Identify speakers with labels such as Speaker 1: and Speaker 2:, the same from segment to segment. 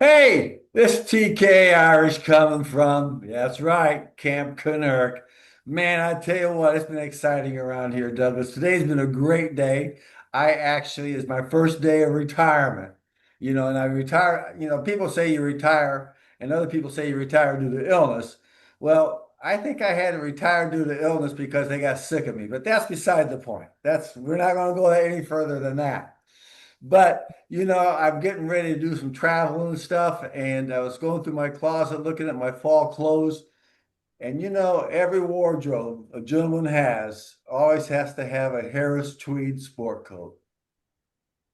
Speaker 1: Hey, this TK Irish coming from, that's right, Camp Kennerk. Man, I tell you what, it's been exciting around here, Douglas. Today's been a great day. I actually is my first day of retirement. And I retire, people say you retire, and other people say you retire due to illness. Well, I think I had to retire due to illness because they got sick of me, but that's beside the point. We're not going to go any further than that. But I'm getting ready to do some traveling and stuff, and I was going through my closet looking at my fall clothes. And every wardrobe a gentleman has always has to have a Harris tweed sport coat.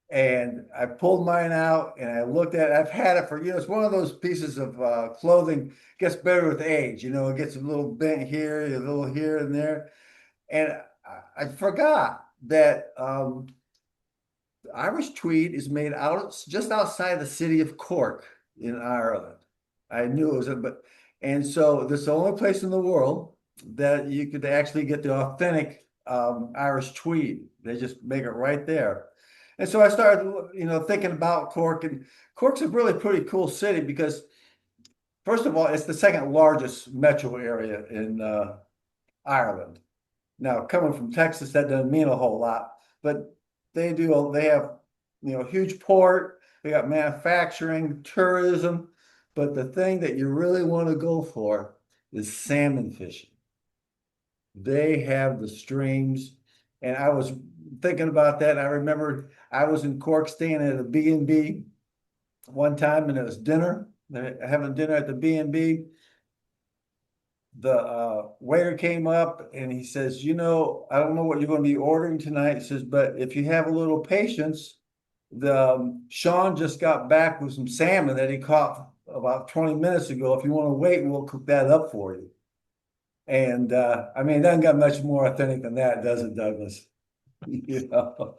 Speaker 1: And I pulled mine out and I looked at it. I've had it for, it's one of those pieces of clothing, gets better with age. It gets a little bent here, a little here and there. And I forgot that Irish tweed is made out just outside the city of Cork in Ireland. I knew it was, and so this is the only place in the world that you could actually get the authentic Irish tweed. They just make it right there. And so I started, thinking about Cork, and Cork's a really pretty cool city because, first of all, it's the second largest metro area in Ireland. Now, coming from Texas, that doesn't mean a whole lot, but they have, huge port, they got manufacturing, tourism, but the thing that you really want to go for is salmon fishing. They have the streams, and I was thinking about that. And I remember I was in Cork staying at a B&B one time, and it was dinner, having dinner at the B&B. The waiter came up and he says, I don't know what you're going to be ordering tonight. He says, but if you have a little patience, the Sean just got back with some salmon that he caught about 20 minutes ago. If you want to wait, we'll cook that up for you. And I mean, it doesn't got much more authentic than that, does it, Douglas? You know?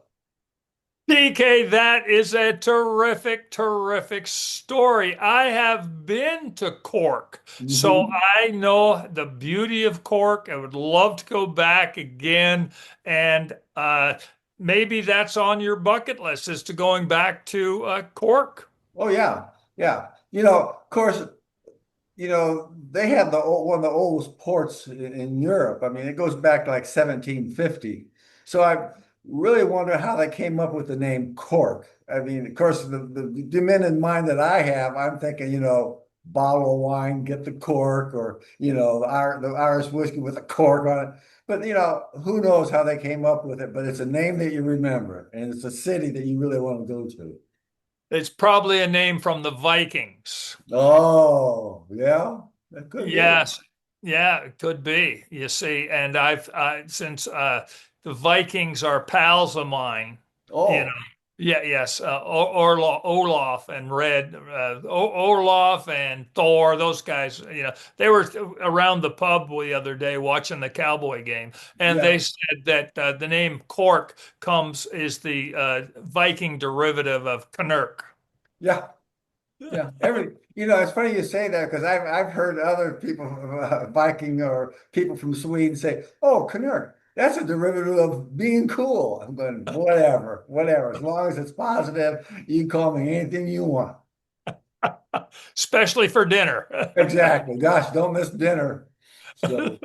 Speaker 2: DK, that is a terrific, terrific story. I have been to Cork, so
Speaker 1: Mhm.
Speaker 2: I know the beauty of Cork. I would love to go back again, and maybe that's on your bucket list is to going back to Cork.
Speaker 1: Oh yeah, yeah. Of course, they have one of the oldest ports in Europe. I mean, it goes back to like 1750. So I really wonder how they came up with the name Cork. I mean, of course, the men in mind that I have, I'm thinking, bottle of wine, get the cork, or the Irish whiskey with a cork on it. But who knows how they came up with it? But it's a name that you remember, and it's a city that you really want to go to.
Speaker 2: It's probably a name from the Vikings.
Speaker 1: Oh, yeah, that could be.
Speaker 2: Yes, yeah, it could be. You see, and I've since the Vikings are pals of mine, you know.
Speaker 1: Oh.
Speaker 2: Yeah, yes, Olaf and Red, Olaf and Thor, those guys, they were around the pub the other day watching the Cowboy game, and they
Speaker 1: Yeah,
Speaker 2: said that the name Cork is the Viking derivative of Kennerk.
Speaker 1: yeah, yeah. It's funny you say that because I've heard other people, Viking or people from Sweden say, "Oh, Kennerk, that's a derivative of being cool." I'm going, whatever, whatever. As long as it's positive, you can call me anything you want.
Speaker 2: Especially for dinner.
Speaker 1: Exactly. Gosh, don't miss dinner. So,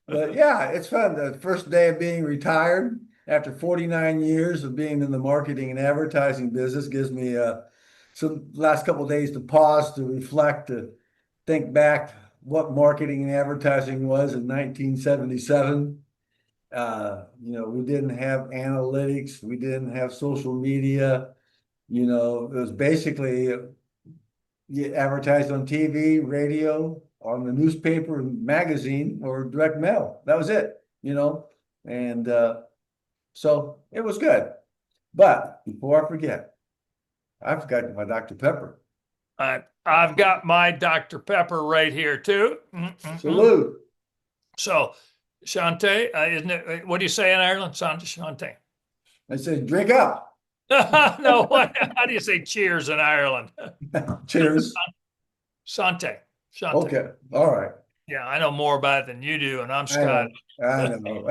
Speaker 1: but yeah, it's fun. The first day of being retired after 49 years of being in the marketing and advertising business gives me some last couple of days to pause, to reflect, to think back what marketing and advertising was in 1977. We didn't have analytics, we didn't have social media. It was basically you advertised on TV, radio, on the newspaper, magazine, or direct mail. That was it. And so it was good. But before I forget, I forgot my Dr. Pepper.
Speaker 2: I've got my Dr. Pepper right here too. Mm-mm-mm.
Speaker 1: Salute.
Speaker 2: So, Shante, isn't it? What do you say in Ireland? Shante.
Speaker 1: I said, drink up.
Speaker 2: No, how do you say cheers in Ireland?
Speaker 1: Cheers.
Speaker 2: Sante. Shante.
Speaker 1: Okay. All right.
Speaker 2: Yeah, I know more about it than you do, and I'm
Speaker 1: I
Speaker 2: Scott.
Speaker 1: know. I know.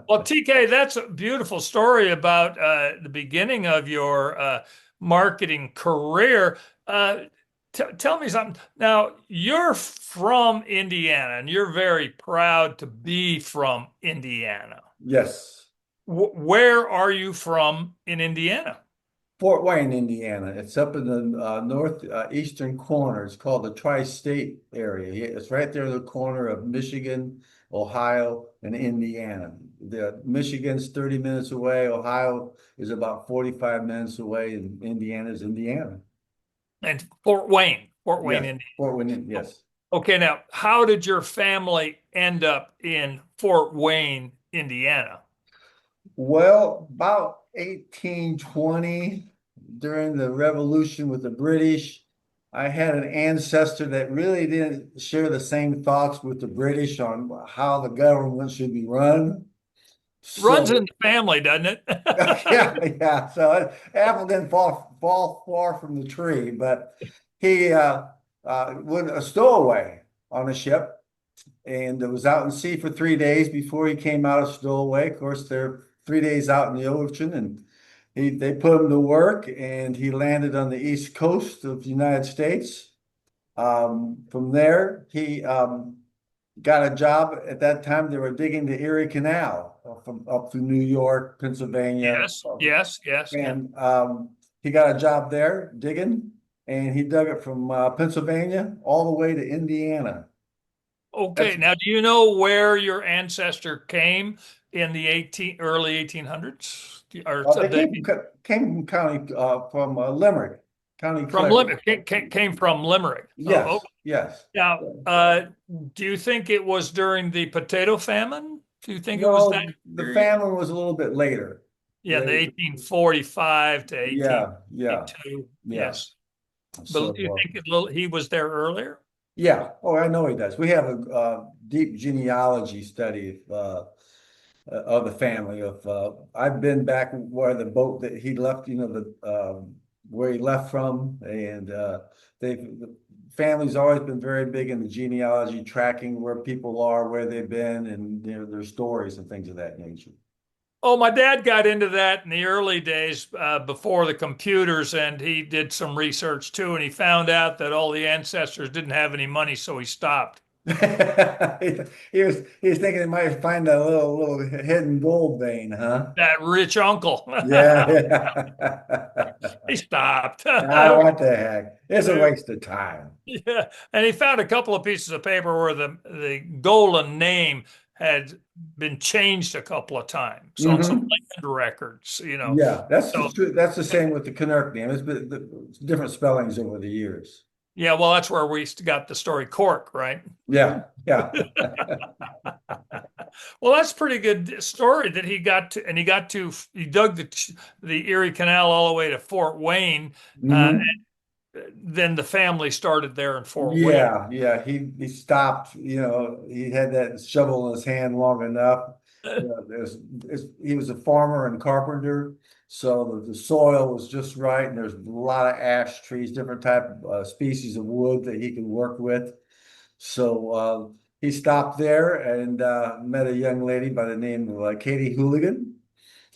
Speaker 2: Well, TK, that's a beautiful story about the beginning of your marketing career. Uh, Tell me something. Now, you're from Indiana and you're very proud to be from Indiana.
Speaker 1: Yes.
Speaker 2: Where are you from in Indiana?
Speaker 1: Fort Wayne, Indiana. It's up in the north eastern corner. It's called the Tri-State area. Yeah, it's right there in the corner of Michigan, Ohio, and Indiana. The Michigan's 30 minutes away. Ohio is about 45 minutes away, and Indiana's Indiana.
Speaker 2: And Fort Wayne,
Speaker 1: Yes,
Speaker 2: Indiana.
Speaker 1: Fort Wayne. Yes.
Speaker 2: Okay, now, how did your family end up in Fort Wayne, Indiana?
Speaker 1: Well, about 1820, during the revolution with the British, I had an ancestor that really didn't share the same thoughts with the British on how the government should be run.
Speaker 2: Runs in
Speaker 1: So,
Speaker 2: the family, doesn't it?
Speaker 1: yeah, yeah. So apple didn't fall far from the tree, but he went a stowaway on a ship and was out in sea for 3 days before he came out of stowaway. Of course, they're 3 days out in the ocean, and they put him to work, and he landed on the east coast of the United States. From there, he got a job. At that time, they were digging the Erie Canal from up through New York, Pennsylvania,
Speaker 2: Yes, yes, yes, yeah.
Speaker 1: and he got a job there digging, and he dug it from Pennsylvania all the way to Indiana.
Speaker 2: Okay,
Speaker 1: That's
Speaker 2: now do you know where your ancestor came in the early 1800s? Or
Speaker 1: They
Speaker 2: they
Speaker 1: came from county from Limerick, County
Speaker 2: from
Speaker 1: Clare.
Speaker 2: Limerick, came from Limerick. Oh,
Speaker 1: Yes, yes.
Speaker 2: now, do you think it was during the potato famine? Do you think it was that
Speaker 1: No, the
Speaker 2: period?
Speaker 1: famine was a little bit later.
Speaker 2: Yeah, in the
Speaker 1: They,
Speaker 2: 1845 to
Speaker 1: yeah, yeah,
Speaker 2: 1852.
Speaker 1: yeah.
Speaker 2: Yes.
Speaker 1: So,
Speaker 2: But do you think he was there earlier?
Speaker 1: yeah. Oh, I know he does. We have a deep genealogy study of the family. I've been back where the boat that he left, where he left from, and the family's always been very big in the genealogy, tracking where people are, where they've been, and their stories and things of that nature.
Speaker 2: Oh, my dad got into that in the early days before the computers, and he did some research too, and he found out that all the ancestors didn't have any money, so he stopped.
Speaker 1: He was thinking he might find a little hidden gold vein, huh?
Speaker 2: That rich uncle.
Speaker 1: Yeah, yeah.
Speaker 2: He stopped.
Speaker 1: Ah, what the heck? It's a waste of time.
Speaker 2: Yeah, and he found a couple of pieces of paper where the Golan name had been changed a couple of times on some
Speaker 1: Hmm.
Speaker 2: land records,
Speaker 1: Yeah, that's the
Speaker 2: So
Speaker 1: true. That's the same with the Kennerk name. It's been different spellings over the years.
Speaker 2: yeah, well, that's where we got the story Cork, right?
Speaker 1: Yeah, yeah.
Speaker 2: Well, that's pretty good story that he got to, and he dug the Erie Canal all the way to Fort Wayne. Uh,
Speaker 1: Hmm.
Speaker 2: then the family started there in Fort Wayne.
Speaker 1: Yeah, yeah. He stopped. He had that shovel in his hand long enough. He was a farmer and carpenter, so the soil was just right, and there's a lot of ash trees, different type of species of wood that he could work with. So he stopped there and met a young lady by the name of Katie Hooligan.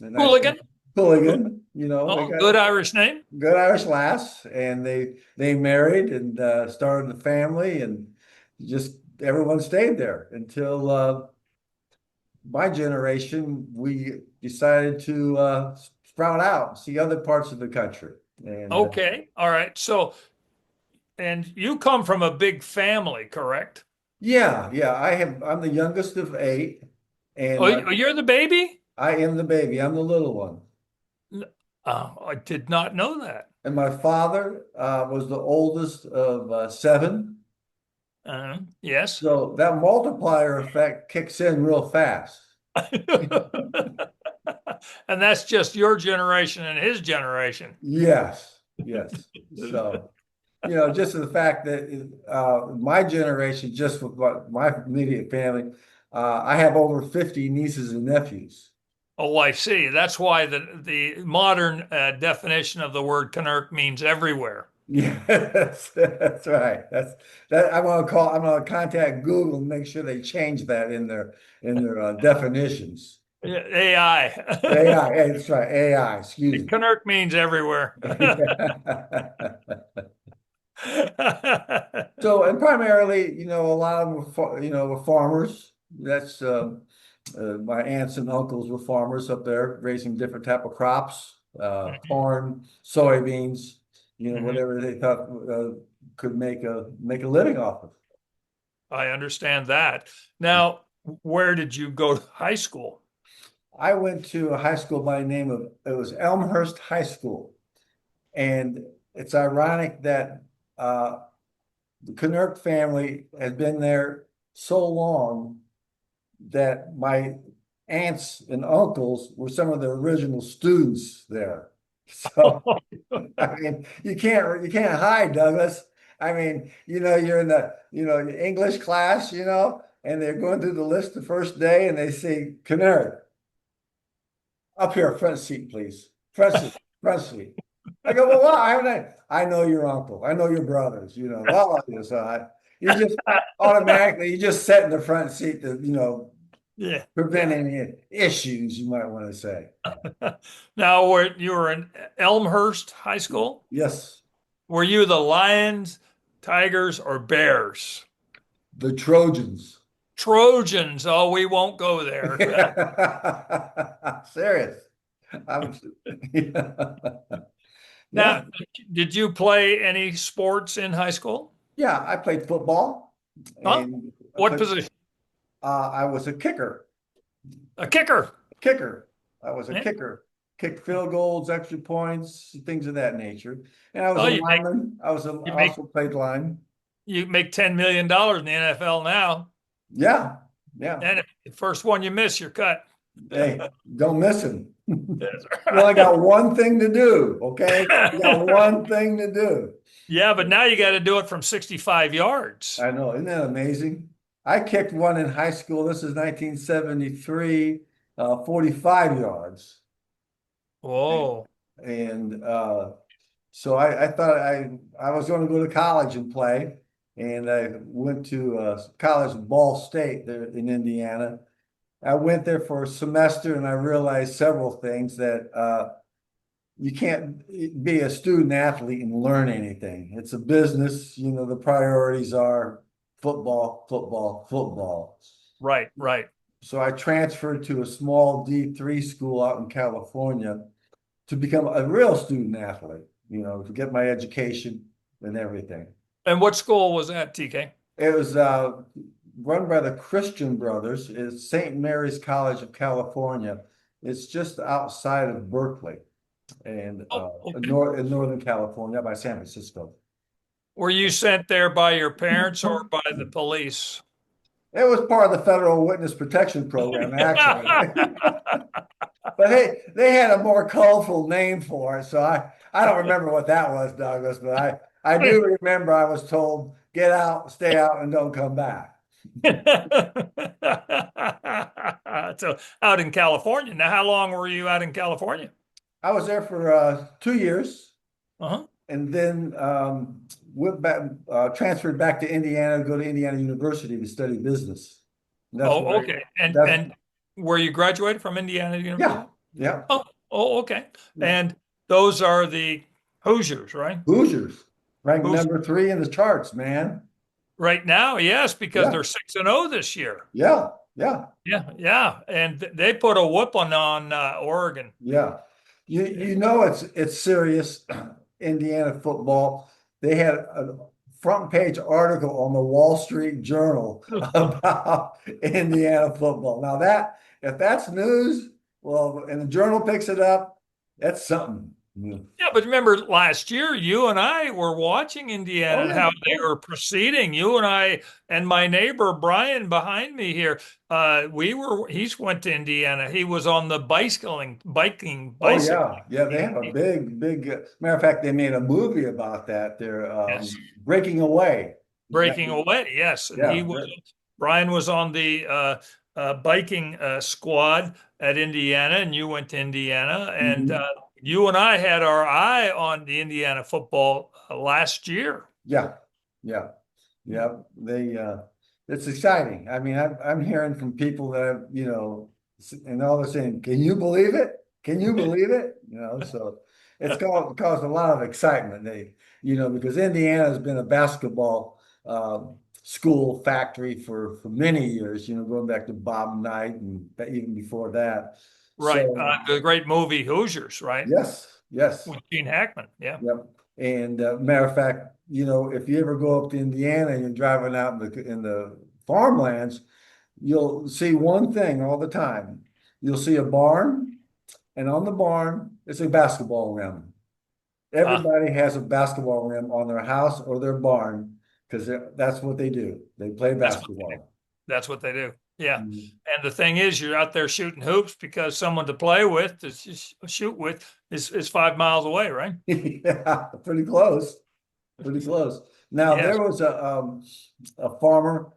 Speaker 1: A nice
Speaker 2: Hooligan.
Speaker 1: Hooligan. They
Speaker 2: Oh,
Speaker 1: got
Speaker 2: good Irish name.
Speaker 1: good Irish lass, and they married and started a family, and just everyone stayed there until my generation. We decided to sprout out, see other parts of the country, and
Speaker 2: Okay. All right. So, and you come from a big family, correct?
Speaker 1: yeah, yeah. I'm the youngest of eight, and
Speaker 2: Oh, you're the baby?
Speaker 1: I am the baby. I'm the little one.
Speaker 2: I did not know that.
Speaker 1: And my father was the oldest of seven.
Speaker 2: Yes.
Speaker 1: So that multiplier effect kicks in real fast.
Speaker 2: And that's just your generation and his generation.
Speaker 1: Yes, yes. So, just the fact that my generation, just with my immediate family, I have over 50 nieces and nephews.
Speaker 2: Oh, I see. That's why the modern definition of the word Kennerk means everywhere.
Speaker 1: Yeah, that's right. I'm gonna contact Google and make sure they change that in their definitions.
Speaker 2: Yeah, AI.
Speaker 1: AI, hey, that's right, AI, excuse me.
Speaker 2: Kennerk means everywhere.
Speaker 1: So, and primarily, a lot of them were farmers. That's my aunts and uncles were farmers up there, raising different type of crops, corn, soybeans,
Speaker 2: Mhm.
Speaker 1: whatever they thought could make a living off of.
Speaker 2: I understand that. Now, where did you go to high school?
Speaker 1: I went to a high school by the name of it was Elmhurst High School, and it's ironic that the Kennerk family has been there so long that my aunts and uncles were some of the original students there. So I mean, you can't hide, Douglas. I mean, you're in the English class, and they're going through the list the first day, and they say, "Kennerk, up here, front seat, please. Front seat, front seat." I go, "Well, why haven't I know your uncle. I know your brothers, all of you. So you just automatically, you just sit in the front seat to,
Speaker 2: Yeah,
Speaker 1: prevent
Speaker 2: yeah.
Speaker 1: any issues, you might want to say."
Speaker 2: Now, you were in Elmhurst High School?
Speaker 1: Yes,
Speaker 2: Were you the Lions, Tigers, or Bears?
Speaker 1: the Trojans.
Speaker 2: Trojans. Oh, we won't go there.
Speaker 1: Serious. I'm, yeah.
Speaker 2: Now, did you play any sports in high school?
Speaker 1: Yeah, I played football
Speaker 2: Huh?
Speaker 1: and
Speaker 2: What position?
Speaker 1: I was a kicker.
Speaker 2: A kicker.
Speaker 1: Kicker. I was a
Speaker 2: Yeah.
Speaker 1: kicker. Kicked field goals, extra points, things of that nature. And I was
Speaker 2: Oh,
Speaker 1: a lineman. I
Speaker 2: you make
Speaker 1: also played line.
Speaker 2: you make $10 million in the NFL now.
Speaker 1: Yeah, yeah.
Speaker 2: And if the first one you miss, you're cut.
Speaker 1: Hey, don't miss him.
Speaker 2: That's
Speaker 1: You only
Speaker 2: right.
Speaker 1: got one thing to do, okay? You got one thing to do.
Speaker 2: Yeah, but now you got to do it from 65 yards.
Speaker 1: I know, isn't that amazing? I kicked one in high school. This is 1973, 45 yards.
Speaker 2: Whoa.
Speaker 1: And so I thought I was going to go to college and play. And I went to college at Ball State there in Indiana. I went there for a semester and I realized several things that you can't be a student athlete and learn anything. It's a business, the priorities are football, football, football.
Speaker 2: Right, right.
Speaker 1: So I transferred to a small D3 school out in California to become a real student athlete, to get my education and everything.
Speaker 2: And what school was that, TK?
Speaker 1: It was run by the Christian Brothers. It's St. Mary's College of California. It's just outside of Berkeley and
Speaker 2: Oh, okay.
Speaker 1: in Northern California by San Francisco.
Speaker 2: Were you sent there by your parents or by the police?
Speaker 1: It was part of the Federal Witness Protection Program, actually. But hey, they had a more colorful name for it, so I don't remember what that was, Douglas, but I do remember I was told, get out, stay out, and don't come back.
Speaker 2: So out in California. Now, how long were you out in California?
Speaker 1: I was there for 2 years
Speaker 2: Uh-huh.
Speaker 1: and then went back, transferred back to Indiana to go to Indiana University to study business. And that's
Speaker 2: Oh,
Speaker 1: where
Speaker 2: okay. And
Speaker 1: that's
Speaker 2: and were you graduated from Indiana
Speaker 1: yeah,
Speaker 2: University?
Speaker 1: yeah,
Speaker 2: Oh, okay.
Speaker 1: yeah.
Speaker 2: And those are the Hoosiers, right?
Speaker 1: Hoosiers ranked
Speaker 2: Who's
Speaker 1: number 3 in the charts, man.
Speaker 2: right now? Yes, because
Speaker 1: Yeah,
Speaker 2: they're 6-0 this year.
Speaker 1: yeah, yeah,
Speaker 2: Yeah, yeah. And they put a whooping on Oregon.
Speaker 1: yeah. It's serious. Indiana football. They had a front page article on the Wall Street Journal about Indiana football. Now that if that's news, well, and the Journal picks it up, that's something. Yeah.
Speaker 2: Yeah, but remember last year, you and I were watching Indiana
Speaker 1: Oh
Speaker 2: and
Speaker 1: yeah,
Speaker 2: how they
Speaker 1: yeah.
Speaker 2: were proceeding. You and I and my neighbor Brian behind me here, he's went to Indiana. He was on the
Speaker 1: Oh
Speaker 2: bicycling
Speaker 1: yeah, yeah. They have a
Speaker 2: team.
Speaker 1: big, big. Matter of fact, they made a movie about that. They're
Speaker 2: Yes,
Speaker 1: breaking away. That
Speaker 2: breaking away. Yes, and
Speaker 1: yeah,
Speaker 2: Brian was on the biking squad at Indiana, and you went to Indiana, and
Speaker 1: mhm.
Speaker 2: you and I had our eye on the Indiana football last year.
Speaker 1: Yeah, yeah, yeah. They it's exciting. I mean, I'm hearing from people that have, And all they're saying, can you believe it? Can you believe it? You know, so it's caused a lot of excitement. Because Indiana has been a basketball school factory for many years, going back to Bob Knight and even before that.
Speaker 2: Right.
Speaker 1: So
Speaker 2: The great movie Hoosiers, right?
Speaker 1: yes, yes.
Speaker 2: With Gene Hackman. Yeah.
Speaker 1: Yep. And matter of fact, if you ever go up to Indiana and you're driving out in the farmlands, you'll see one thing all the time. You'll see a barn, and on the barn, it's a basketball rim.
Speaker 2: Uh,
Speaker 1: Everybody has a basketball rim on their house or their barn because that's what they do. They play
Speaker 2: that's what they do.
Speaker 1: basketball.
Speaker 2: That's what they do. Yeah.
Speaker 1: Mhm.
Speaker 2: And the thing is, you're out there shooting hoops because someone to play with, shoot with, is 5 miles away, right?
Speaker 1: Yeah, pretty close. Pretty close. Now
Speaker 2: Yes.
Speaker 1: there was a farmer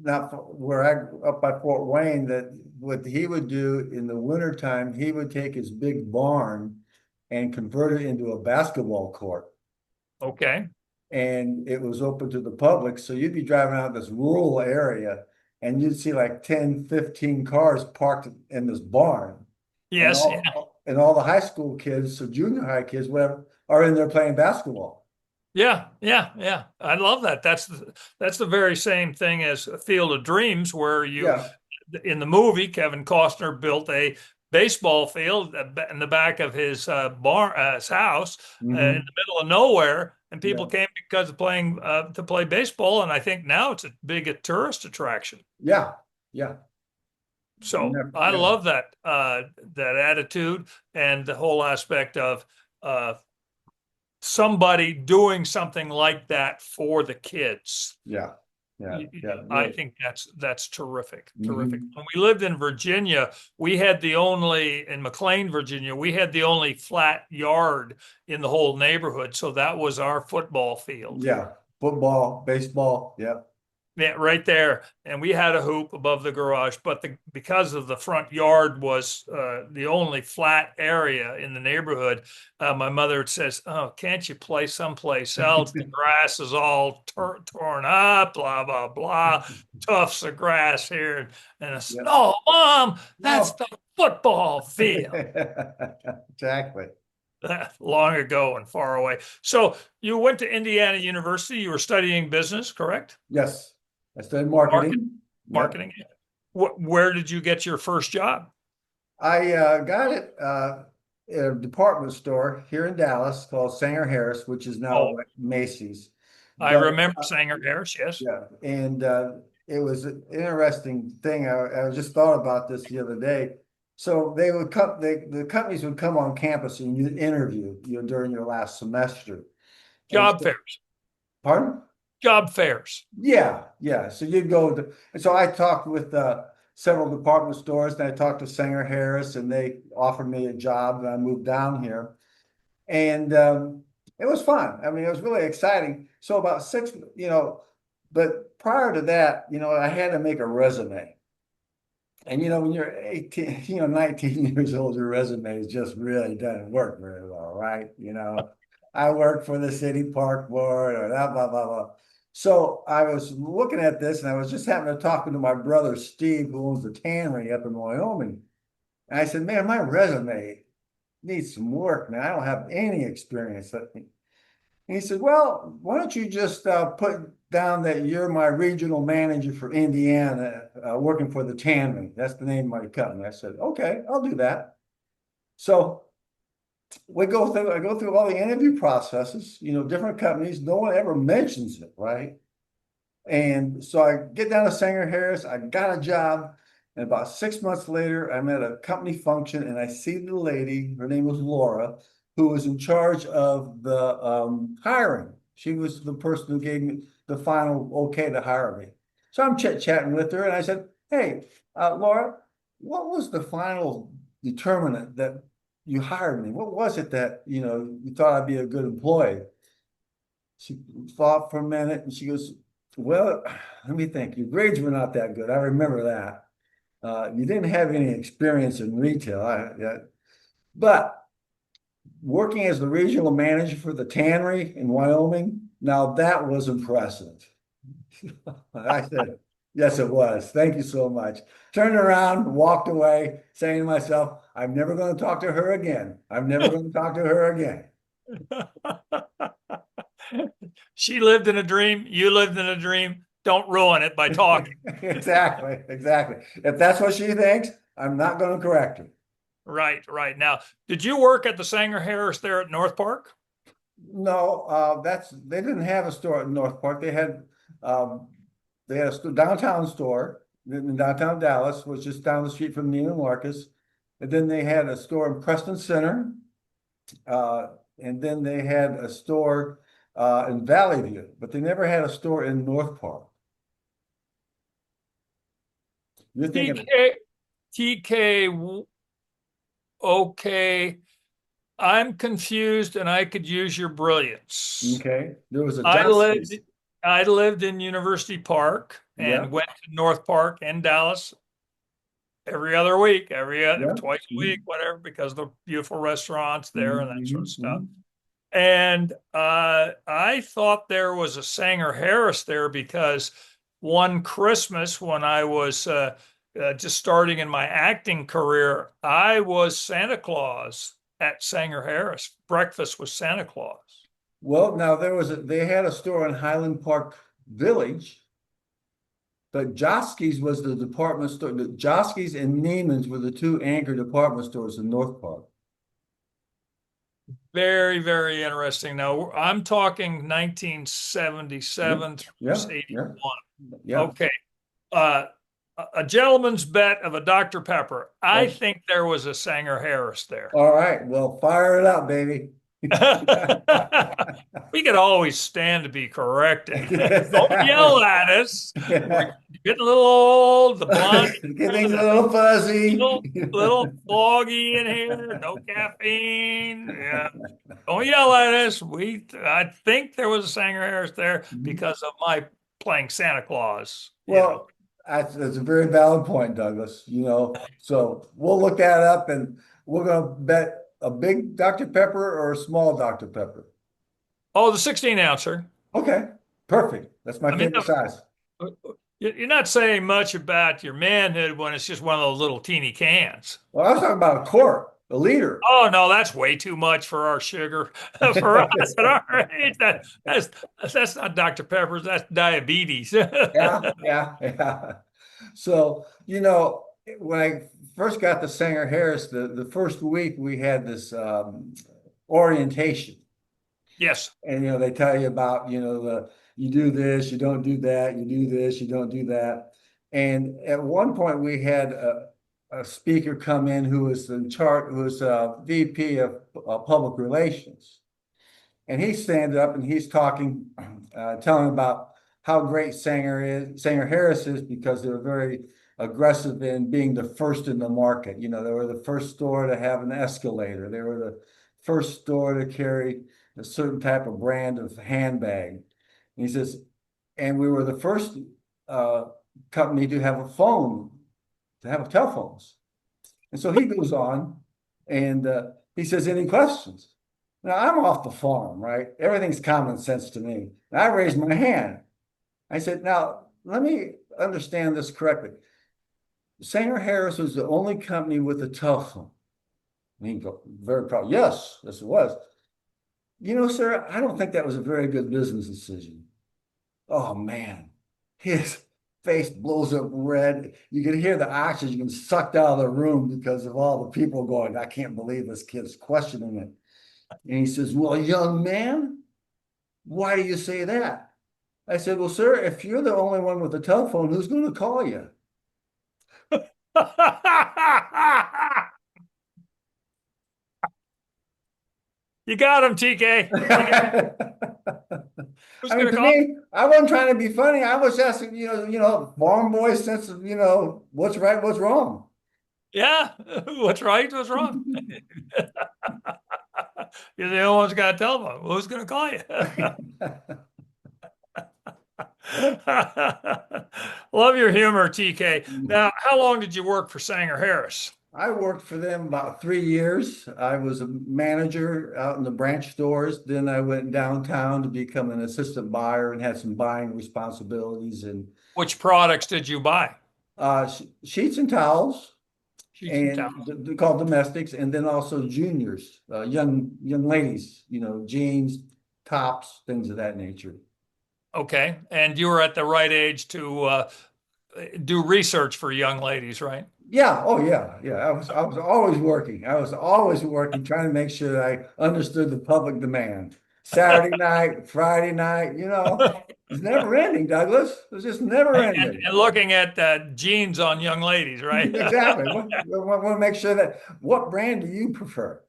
Speaker 1: not where up by Fort Wayne that what he would do in the wintertime, he would take his big barn and convert it into a basketball court.
Speaker 2: Okay.
Speaker 1: And it was open to the public. So you'd be driving out this rural area and you'd see like 10, 15 cars parked in this barn. And
Speaker 2: Yes. Yeah.
Speaker 1: all the high school kids, so junior high kids, whatever, are in there playing basketball.
Speaker 2: Yeah. Yeah. Yeah. I love that. That's the very same thing as a Field of Dreams, where
Speaker 1: Yeah.
Speaker 2: in the movie, Kevin Costner built a baseball field in the back of his his house, in
Speaker 1: Hmm.
Speaker 2: the middle of nowhere, and people
Speaker 1: Yeah.
Speaker 2: came because of playing to play baseball. And I think now it's a big tourist attraction.
Speaker 1: Yeah. Yeah.
Speaker 2: So
Speaker 1: Yeah.
Speaker 2: I
Speaker 1: Yeah.
Speaker 2: love that attitude and the whole aspect of uh, somebody doing something like that for the kids.
Speaker 1: Yeah. Yeah. Yeah.
Speaker 2: I
Speaker 1: Really.
Speaker 2: think that's terrific, terrific.
Speaker 1: Hmm.
Speaker 2: When we lived in Virginia, we had the only in McLean, Virginia, we had the only flat yard in the whole neighborhood, so that was our football field.
Speaker 1: Yeah. Football, baseball. Yeah.
Speaker 2: Yeah, right there. And we had a hoop above the garage, but because of the front yard was the only flat area in the neighborhood, my mother says, "Oh, can't you play someplace else? The grass is all torn up, blah, blah, blah, tufts of grass here." And I said,
Speaker 1: Yeah.
Speaker 2: "No, Mom, that's
Speaker 1: No.
Speaker 2: the football field."
Speaker 1: Exactly.
Speaker 2: Long ago and far away. So you went to Indiana University, you were studying business, correct?
Speaker 1: Yes. I studied marketing. Yep.
Speaker 2: Marketing. Where did you get your first job?
Speaker 1: I got it at a department store here in Dallas called Sanger Harris, which is now
Speaker 2: Oh,
Speaker 1: like Macy's.
Speaker 2: I
Speaker 1: But
Speaker 2: remember Sanger Harris. Yes.
Speaker 1: yeah, and it was an interesting thing. I just thought about this the other day. So they would come, the companies would come on campus and you'd interview, during your last semester. And
Speaker 2: Job
Speaker 1: so,
Speaker 2: fairs.
Speaker 1: pardon?
Speaker 2: Job fairs.
Speaker 1: Yeah, yeah. So you'd go to, and so I talked with several department stores, and I talked to Sanger Harris, and they offered me a job, and I moved down here, and it was fun. I mean, it was really exciting. So about six, but prior to that, I had to make a resume. And when you're 18, 19 years old, your resume just really doesn't work very well, right? I work for the city park board or blah, blah, blah, blah. So I was looking at this and I was just happening to talking to my brother Steve, who owns the tannery up in Wyoming. And I said, man, my resume needs some work, man. I don't have any experience. And he said, well, why don't you just put down that you're my regional manager for Indiana, working for the tannery. That's the name of my company. I said, okay, I'll do that. So I go through all the interview processes, different companies. No one ever mentions it, right? And so I get down to Sanger Harris. I got a job. And about 6 months later, I'm at a company function and I see the lady, her name was Laura, who was in charge of the hiring. She was the person who gave me the final okay to hire me. So I'm chit-chatting with her and I said, hey, Laura, what was the final determinant that you hired me? What was it that, you thought I'd be a good employee? She thought for a minute and she goes, well, let me think. Your grades were not that good. I remember that. You didn't have any experience in retail. But working as the regional manager for the tannery in Wyoming, now that was impressive. I said, Yes, it was. Thank you so much. Turned around, walked away, saying to myself, I'm never going to talk to her again. I'm never going to talk to her again.
Speaker 2: She lived in a dream. You lived in a dream. Don't ruin it by talking.
Speaker 1: Exactly, exactly. If that's what she thinks, I'm not going to correct her.
Speaker 2: Right, right. Now, did you work at the Sanger Harris there at North Park?
Speaker 1: No, they didn't have a store in North Park. Um, they had a downtown store in downtown Dallas, which is down the street from Neiman Marcus. And then they had a store in Preston Center. Uh, and then they had a store in Valley View, but they never had a store in North Park. You're thinking,
Speaker 2: TK, TK, okay. I'm confused and I could use your brilliance.
Speaker 1: okay, there was a
Speaker 2: I lived
Speaker 1: Joski's.
Speaker 2: I lived in University Park
Speaker 1: Yeah,
Speaker 2: and went to North Park in Dallas every other week,
Speaker 1: yeah.
Speaker 2: twice a
Speaker 1: Mhm,
Speaker 2: week, whatever, because of the beautiful restaurants there and that sort of
Speaker 1: mhm,
Speaker 2: stuff.
Speaker 1: mhm.
Speaker 2: And I thought there was a Sanger Harris there because one Christmas when I was just starting in my acting career, I was Santa Claus at Sanger Harris. Breakfast was Santa Claus.
Speaker 1: Well, now they had a store in Highland Park Village, but Joski's was the department store. The Joski's and Neiman's were the two anchor department stores in North Park.
Speaker 2: Very, very interesting. Now, I'm talking
Speaker 1: Yeah,
Speaker 2: 1977
Speaker 1: yeah,
Speaker 2: through
Speaker 1: yeah,
Speaker 2: 81.
Speaker 1: yeah.
Speaker 2: Okay. Uh, a gentleman's bet of a Dr. Pepper. I
Speaker 1: Oh,
Speaker 2: think there was a Sanger Harris there.
Speaker 1: all right. Well, fire it up, baby.
Speaker 2: We could always stand to be corrected. Don't yell at us. We're getting a little old. The blonde
Speaker 1: Get
Speaker 2: hair,
Speaker 1: things a
Speaker 2: the
Speaker 1: little fuzzy.
Speaker 2: little foggy in here. No caffeine. Yeah. Don't yell at us. I think there was a Sanger Harris there because of my playing Santa Claus, you know.
Speaker 1: Well, that's a very valid point, Douglas. So we'll look that up and we're going to bet a big Dr. Pepper or a small Dr. Pepper.
Speaker 2: Oh, the 16 ouncer.
Speaker 1: Okay, perfect. That's my
Speaker 2: I mean,
Speaker 1: favorite size.
Speaker 2: you're not saying much about your manhood when it's just one of those little teeny cans.
Speaker 1: Well, I was talking about a quart, a liter.
Speaker 2: Oh no, that's way too much for our sugar. For us at our age, that's not Dr. Pepper's, that's diabetes.
Speaker 1: Yeah, yeah, yeah. So, when I first got to Sanger Harris, the first week we had this orientation.
Speaker 2: Yes,
Speaker 1: And they tell you about, you do this, you don't do that, you do this, you don't do that. And at one point we had a speaker come in who was in charge, who was VP of public relations. And he stands up and he's talking, telling about how great Sanger Harris is because they were very aggressive in being the first in the market. They were the first store to have an escalator. They were the first store to carry a certain type of brand of handbag. And he says, and we were the first uh, company to have a phone, to have telephones. And so he goes on and he says, any questions? Now I'm off the farm, right? Everything's common sense to me. And I raised my hand. I said, now let me understand this correctly. Sanger Harris was the only company with a telephone. And he go very proud. Yes, yes, it was. Sir, I don't think that was a very good business decision. Oh man, his face blows up red. You can hear the oxygen sucked out of the room because of all the people going, I can't believe this kid's questioning it. And he says, well, young man, why do you say that? I said, well, sir, if you're the only one with a telephone, who's going to call you?
Speaker 2: you got him, TK. Who's
Speaker 1: I mean,
Speaker 2: gonna
Speaker 1: to
Speaker 2: call?
Speaker 1: me, I wasn't trying to be funny. I was asking, farm boy sense of, what's right, what's wrong.
Speaker 2: Yeah, what's right, what's wrong? You're the only one's got a telephone. Who's gonna call you? Love your humor, TK. Now, how long did you work for Sanger Harris?
Speaker 1: I worked for them about 3 years. I was a manager out in the branch stores. Then I went downtown to become an assistant buyer and had some buying responsibilities and
Speaker 2: Which products did you buy?
Speaker 1: sheets and towels
Speaker 2: Sheets and
Speaker 1: and
Speaker 2: towels.
Speaker 1: they're called domestics, and then also juniors, young ladies, jeans, tops, things of that nature.
Speaker 2: Okay. And you were at the right age to do research for young ladies, right?
Speaker 1: Yeah, oh yeah, yeah. I was always working. I was always working, trying to make sure I understood the public demand. Saturday night, Friday night, it's never ending, Douglas. It's just never ending.
Speaker 2: And looking at jeans on young ladies, right?
Speaker 1: Exactly. We want to make sure that what brand do you prefer?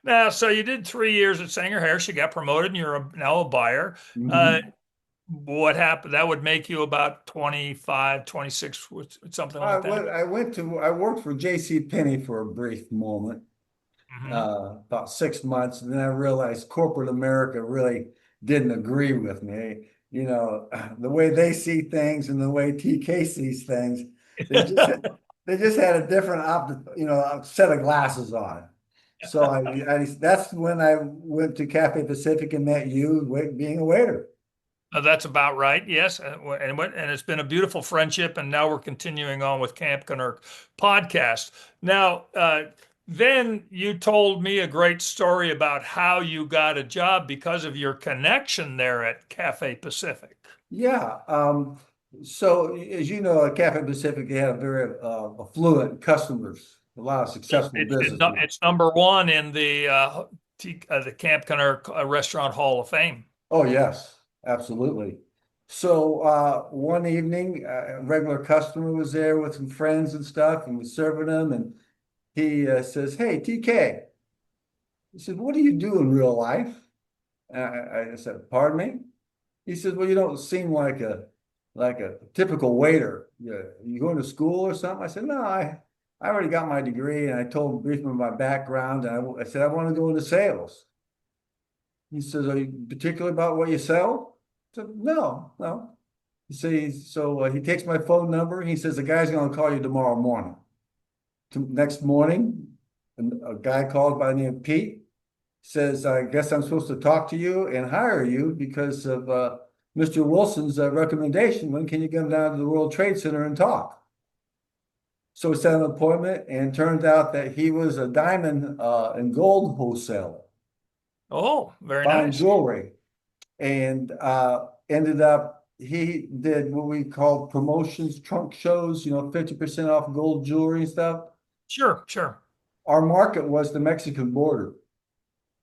Speaker 2: Now, so you did 3 years at Sanger Harris. You got promoted, and you're now a buyer. Uh,
Speaker 1: Mhm.
Speaker 2: what happened? That would make you about 25, 26, something like that.
Speaker 1: I worked for J.C. Penney for a brief moment,
Speaker 2: Hmm.
Speaker 1: about 6 months, and then I realized corporate America really didn't agree with me. The way they see things and the way TK sees things, they just had, they just had a different set of glasses on. So that's when I went to Cafe Pacific and met you, being a waiter.
Speaker 2: That's about right. Yes, and it's been a beautiful friendship, and now we're continuing on with Camp Kennerk podcast. Now, then you told me a great story about how you got a job because of your connection there at Cafe Pacific.
Speaker 1: Yeah. So as you know, at Cafe Pacific, they have very affluent customers, a lot of successful businesses.
Speaker 2: It's number one in the Camp Kennerk Restaurant Hall of Fame.
Speaker 1: Oh, yes, absolutely. So one evening, a regular customer was there with some friends and stuff, and was serving them, and he says, "Hey, TK," he said, "What do you do in real life?" And I said, "Pardon me?" He says, "Well, you don't seem like a typical waiter. You going to school or something?" I said, "No, I already got my degree," and I told him briefly my background, and I said, "I want to go into sales." He says, "Are you particular about what you sell?" I said, "No, no." He takes my phone number. He says, "The guy's going to call you tomorrow morning." Next morning, a guy called by the name of Pete says, "I guess I'm supposed to talk to you and hire you because of Mr. Wilson's recommendation. When can you come down to the World Trade Center and talk?" So we set an appointment, and it turned out that he was a diamond and gold wholesaler,
Speaker 2: Oh, very
Speaker 1: buying
Speaker 2: nice.
Speaker 1: jewelry, and ended up he did what we call promotions, trunk shows, 50% off gold jewelry and stuff.
Speaker 2: Sure, sure.
Speaker 1: Our market was the Mexican border. We,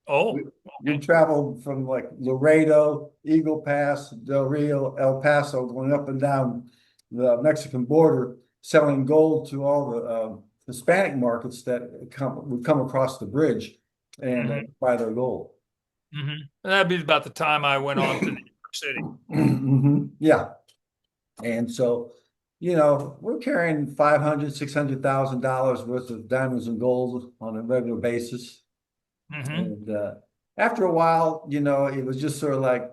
Speaker 2: Oh,
Speaker 1: we
Speaker 2: okay.
Speaker 1: traveled from like Laredo, Eagle Pass, Del Rio, El Paso, going up and down the Mexican border, selling gold to all the Hispanic markets that would come across the bridge and
Speaker 2: Hmm.
Speaker 1: buy their gold.
Speaker 2: Hmm. That'd be about the time I went on to New York City.
Speaker 1: Yeah. And so, we're carrying 500, $600,000 worth of diamonds and gold on a regular basis.
Speaker 2: Hmm.
Speaker 1: And after a while, it was just sort of like,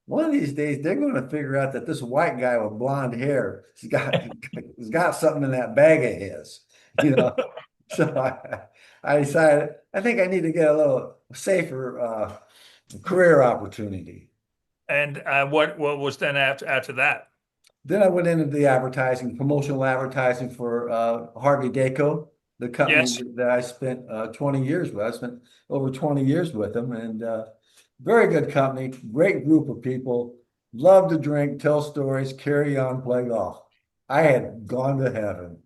Speaker 1: one of these days they're going to figure out that this white guy with blonde hair has got something in that bag of his, you know. So I decided I think I need to get a little safer career opportunity.
Speaker 2: And what was then after that?
Speaker 1: Then I went into the advertising, promotional advertising for Harvey Daco, the company
Speaker 2: Yes.
Speaker 1: that I spent 20 years with. I spent over 20 years with them, and very good company, great group of people, love to drink, tell stories, carry on, play golf. I had gone to heaven.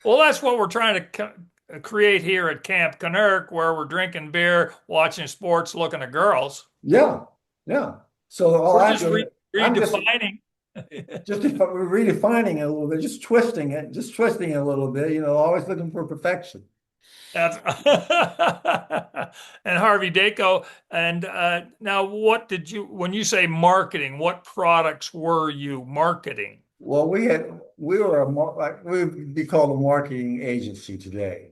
Speaker 2: Well, that's what we're trying to create here at Camp Kennerk, where we're drinking beer, watching sports, looking at girls.
Speaker 1: Yeah, yeah. So all
Speaker 2: We're
Speaker 1: I'm
Speaker 2: just
Speaker 1: doing, I'm
Speaker 2: redefining.
Speaker 1: just redefining it a little bit, just twisting it a little bit, always looking for perfection.
Speaker 2: That's and Harvey Daco. And now, when you say marketing, what products were you marketing?
Speaker 1: Well, we were like we'd be called a marketing agency today.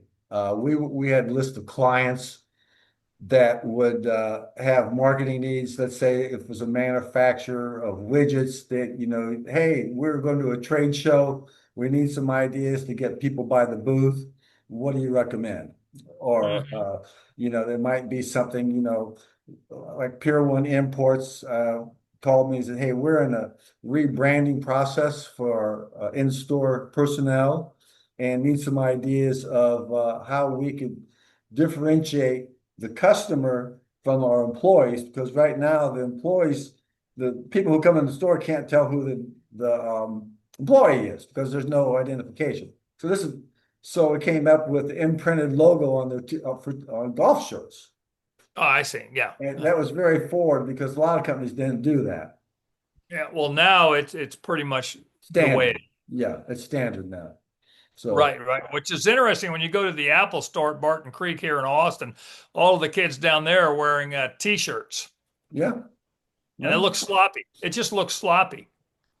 Speaker 1: We had a list of clients that would have marketing needs. Let's say if it was a manufacturer of widgets that, hey, we're going to a trade show. We need some ideas to get people by the booth. What do you recommend? Or,
Speaker 2: Mhm.
Speaker 1: there might be something, like Pier One Imports called me and said, "Hey, we're in a rebranding process for in-store personnel and need some ideas of how we could differentiate the customer from our employees because right now the employees, the people who come in the store can't tell who the employee is because there's no identification. So it came up with the imprinted logo on on golf shirts.
Speaker 2: Oh, I see. Yeah.
Speaker 1: And that was very forward because a lot of companies didn't do that.
Speaker 2: Yeah. Well, now it's pretty much the way.
Speaker 1: Standard. Yeah, it's standard now. So
Speaker 2: Right, right. Which is interesting when you go to the Apple store at Barton Creek here in Austin, all of the kids down there are wearing t-shirts
Speaker 1: yeah,
Speaker 2: and it
Speaker 1: well,
Speaker 2: looks sloppy. It just looks sloppy,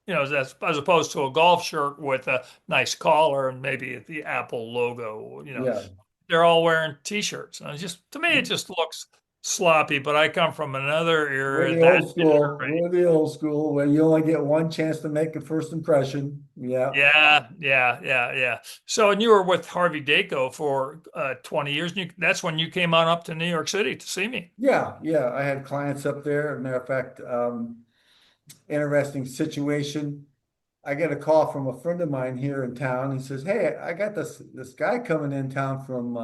Speaker 2: as opposed to a golf shirt with a nice collar and maybe the Apple logo.
Speaker 1: yeah.
Speaker 2: They're all wearing t-shirts. And to me, it just looks sloppy, but I come from another
Speaker 1: We're
Speaker 2: era.
Speaker 1: the
Speaker 2: That
Speaker 1: old school. We're the old school where you only get one chance to make a first impression. Yeah.
Speaker 2: Yeah, yeah, yeah, yeah. So, and you were with Harvey Daco for 20 years, and that's when you came on up to New York City to see me.
Speaker 1: Yeah, yeah. I had clients up there. As a matter of fact, interesting situation. I get a call from a friend of mine here in town. He says, "Hey, I got this guy coming in town from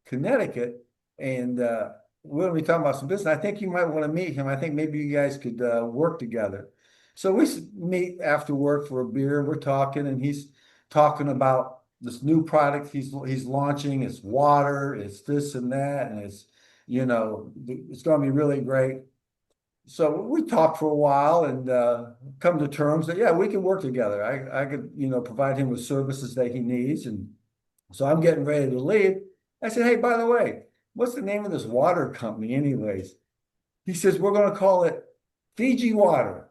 Speaker 1: Connecticut, and we're gonna be talking about some business. I think you might want to meet him. I think maybe you guys could work together." So meet after work for a beer. We're talking, and he's talking about this new product he's launching. It's water. It's this and that, and it's going to be really great. So we talked for a while and come to terms that yeah, we can work together. I could provide him with services that he needs, and so I'm getting ready to leave. I said, hey, by the way, what's the name of this water company, anyways? He says we're going to call it Fiji Water.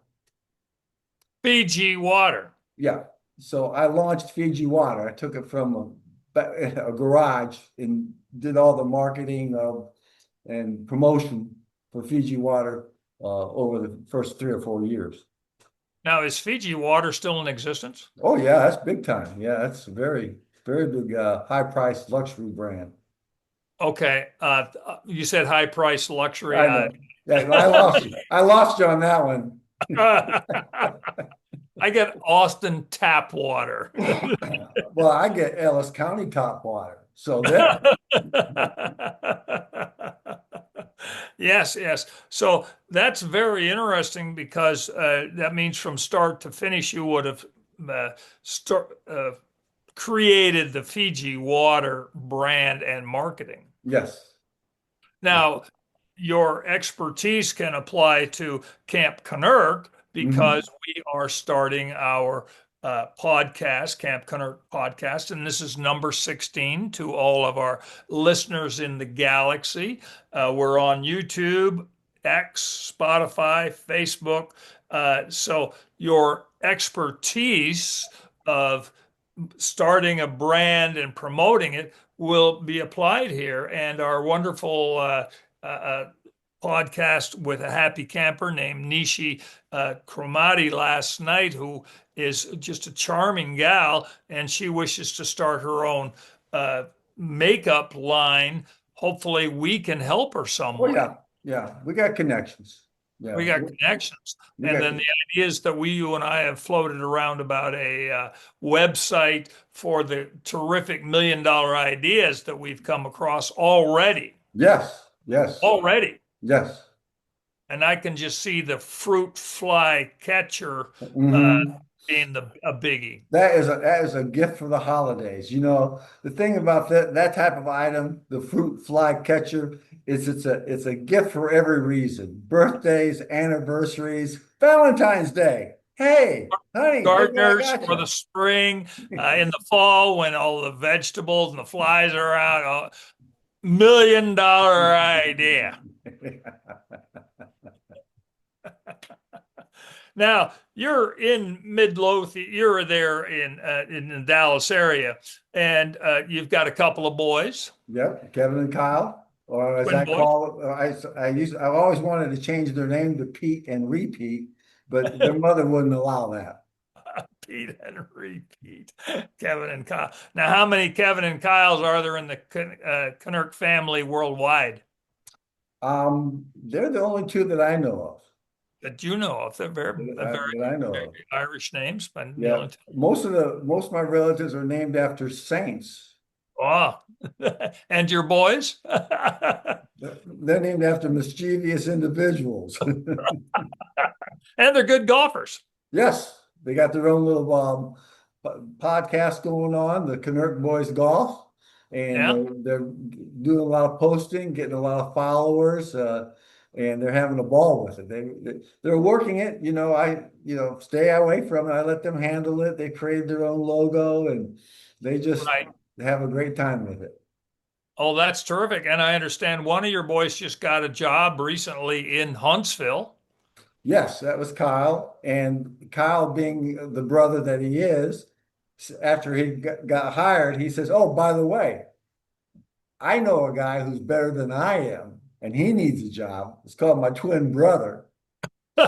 Speaker 2: Fiji water.
Speaker 1: Yeah. So I launched Fiji Water. I took it from a garage and did all the marketing and promotion for Fiji Water over the first 3 or 4 years.
Speaker 2: Now, is Fiji water still in existence?
Speaker 1: Oh yeah, that's big time. Yeah, that's a very, very big high priced luxury brand.
Speaker 2: Okay. You said high price luxury.
Speaker 1: I know. Yeah, I lost you. I lost you on that one.
Speaker 2: I get Austin tap water.
Speaker 1: Well, I get Ellis County top water. So there.
Speaker 2: Yes, yes. So that's very interesting because that means from start to finish, you would have start, created the Fiji water brand and marketing.
Speaker 1: Yes. Yes.
Speaker 2: Now, your expertise can apply to Camp Kennerk
Speaker 1: Mhm.
Speaker 2: because we are starting our podcast, Camp Kennerk podcast, and this is number 16 to all of our listeners in the galaxy. We're on YouTube, X, Spotify, Facebook. So your expertise of starting a brand and promoting it will be applied here. And our wonderful podcast with a happy camper named Nishi Kromati last night, who is just a charming gal, and she wishes to start her own makeup line. Hopefully, we can help her some
Speaker 1: Oh
Speaker 2: way.
Speaker 1: yeah. Yeah. We got connections. Yeah.
Speaker 2: We got connections.
Speaker 1: We
Speaker 2: And
Speaker 1: got
Speaker 2: then the ideas that you and I have floated around about a website for the terrific $1 million ideas that we've come across already.
Speaker 1: yes. Yes.
Speaker 2: Already.
Speaker 1: Yes.
Speaker 2: And I can just see the fruit fly catcher uh,
Speaker 1: Hmm.
Speaker 2: being a biggie.
Speaker 1: That is a gift for the holidays. The thing about that type of item, the fruit fly catcher, is it's a gift for every reason. Birthdays, anniversaries, Valentine's Day. Hey, honey, look what I
Speaker 2: Gardeners
Speaker 1: got
Speaker 2: for the
Speaker 1: you.
Speaker 2: spring, in the fall when all the vegetables and the flies are out. $1 million idea. Now you're in Midlothian. You're there in the Dallas area, and you've got a couple of boys.
Speaker 1: Yep, Kevin and Kyle. or as
Speaker 2: Twin
Speaker 1: I
Speaker 2: boys.
Speaker 1: call it, I've always wanted to change their name to Pete and Repeat, but their mother wouldn't allow that.
Speaker 2: Pete and repeat. Kevin and Kyle. Now, how many Kevin and Kyles are there in the Kennerk family worldwide
Speaker 1: They're the only two that I know of,
Speaker 2: that you know of? They're
Speaker 1: that I know
Speaker 2: very
Speaker 1: of.
Speaker 2: Irish names, but the
Speaker 1: Yeah,
Speaker 2: only two.
Speaker 1: most of my relatives are named after saints.
Speaker 2: Oh, and your boys?
Speaker 1: They're named after mischievous individuals.
Speaker 2: And they're good golfers.
Speaker 1: Yes, they got their own little podcast going on, the Kennerk Boys Golf, and
Speaker 2: Yeah.
Speaker 1: they're doing a lot of posting, getting a lot of followers, and they're having a ball with it. They're working it. I stay away from it. I let them handle it. They create their own logo, and they just
Speaker 2: Right.
Speaker 1: have a great time with it.
Speaker 2: Oh, that's terrific. And I understand one of your boys just got a job recently in Huntsville.
Speaker 1: Yes, that was Kyle. And Kyle, being the brother that he is, after he got hired, he says, "Oh, by the way, I know a guy who's better than I am, and he needs a job. It's called my twin brother."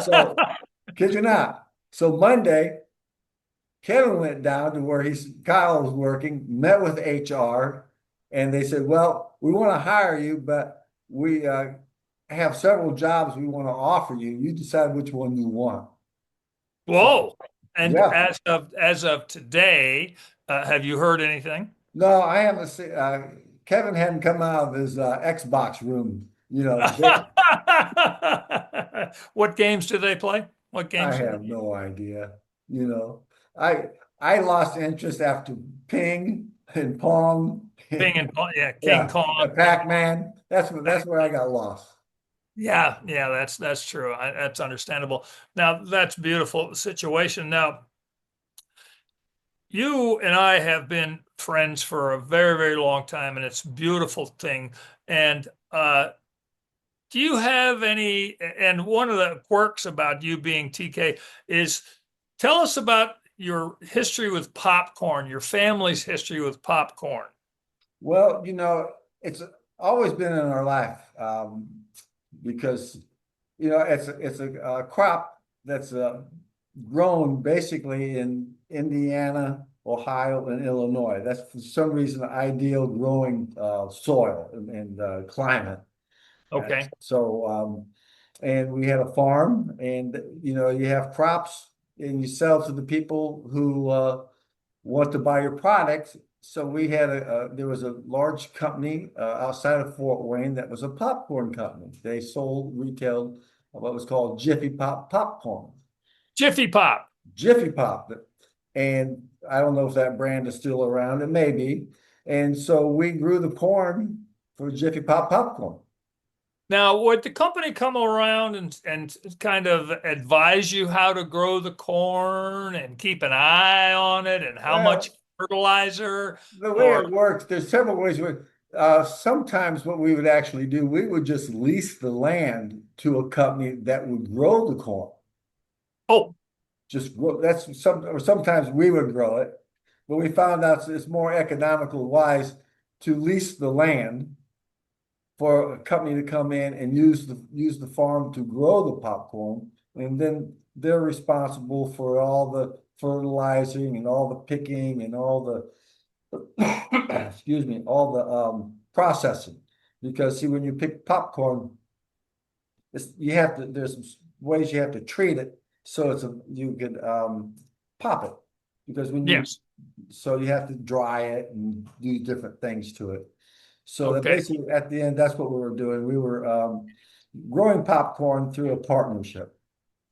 Speaker 1: So, kid you not. So Monday, Kevin went down to where Kyle was working, met with HR, and they said, "Well, we want to hire you, but we have several jobs we want to offer you. You decide which one you want." So,
Speaker 2: Whoa. And
Speaker 1: yeah.
Speaker 2: as of today, have you heard anything?
Speaker 1: No, I haven't seen. Kevin hadn't come out of his Xbox room.
Speaker 2: What games do they play? What
Speaker 1: I
Speaker 2: games do
Speaker 1: have
Speaker 2: they
Speaker 1: no idea. You know, I I lost interest after Ping and Pong.
Speaker 2: King and yeah, King
Speaker 1: Yeah,
Speaker 2: Kong.
Speaker 1: Pac-Man. That's where I got lost.
Speaker 2: Yeah, yeah, that's true. That's understandable. Now that's beautiful situation. Now you and I have been friends for a very, very long time, and it's a beautiful thing. And do you have any? And one of the quirks about you being TK is tell us about your history with popcorn, your family's history with popcorn.
Speaker 1: Well, it's always been in our life, because it's a crop that's grown basically in Indiana, Ohio, and Illinois. That's for some reason ideal growing soil and climate.
Speaker 2: Okay.
Speaker 1: And we had a farm, and you have crops, and you sell to the people who want to buy your products. So there was a large company outside of Fort Wayne that was a popcorn company. They retailed what was called Jiffy Pop popcorn.
Speaker 2: Jiffy Pop.
Speaker 1: Jiffy Pop. And I don't know if that brand is still around. It may be. And so we grew the corn for Jiffy Pop popcorn.
Speaker 2: Now, would the company come around and kind of advise you how to grow the corn and keep an eye on it and how much
Speaker 1: Well,
Speaker 2: fertilizer
Speaker 1: the way
Speaker 2: or
Speaker 1: it works, there's several ways. Sometimes what we would actually do, we would just lease the land to a company that would grow the corn.
Speaker 2: oh,
Speaker 1: Just grow, or sometimes we would grow it, but we found out it's more economical wise to lease the land for a company to come in and use the farm to grow the popcorn, and then they're responsible for all the fertilizing and all the picking and all the excuse me, all the processing. Because see, when you pick popcorn, there's ways you have to treat it so you could pop it. Because
Speaker 2: yes.
Speaker 1: so you have to dry it and do different things to it. So that
Speaker 2: Okay.
Speaker 1: basically at the end, that's what we were doing. We were growing popcorn through a partnership.